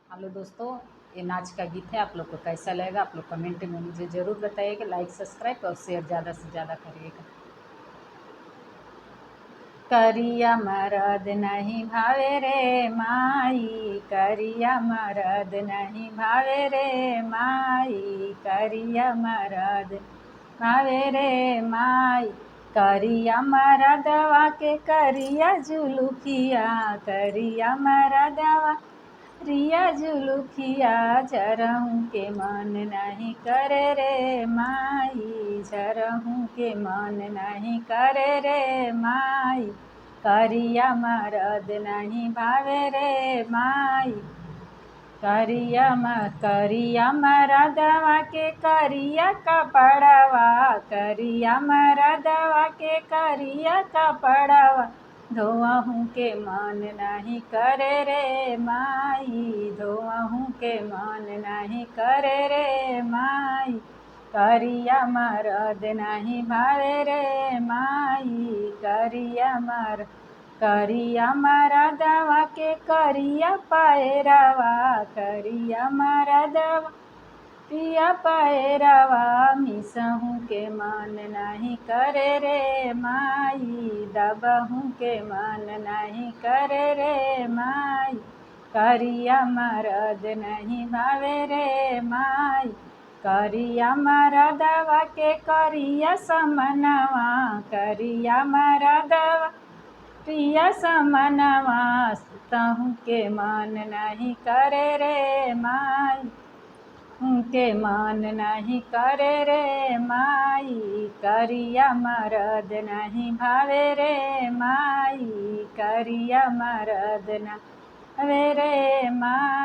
Hello दोस्तों, ये नाच का गीत है। आप लोग को कैसा लगेगा? आप लोग कमेंट में मुझे ज़रूर बताइएगा। लाइक सब्सक्राइब और शेयर ज़्यादा से ज़्यादा करिएगा। करिया मरद नहीं भावे रे माई, करिया मरद नहीं भावे रे माई, करिया मरद भावे रे माई। करिया मरदवा के करिया जुलुफिया, करिया मरदवा रिया जुलुफिया, झरहूँ के मन नहीं करे रे माई, झरहूँ के मन नहीं करे रे माई। करिया मरद नहीं भावे रे माई, करिया मरदवा के करिया कपड़वा, करिया मरदवा के करिया कपड़वा, धोवहूँ के मन नहीं करे रे माई, धोवहूँ के मन नहीं करे रे माई। करिया मरद नहीं भावे रे माई, करिया मरदवा के करिया पैरवा, करिया मरदवा पिया पैरवा, मिसहूँ के मन नहीं करे रे माई, दबहूँ के मन नहीं करे रे माई। करिया मरद नहीं भावे रे माई, करिया मरदवा के करिया समनवा, करिया मरदवा प्रिया समनवा, सुतहूँ के मन नहीं करे रे माई, उनके मन नहीं करे रे माई। करिया मरद नहीं भावे रे माई, करिया मरद न भावे रे माई।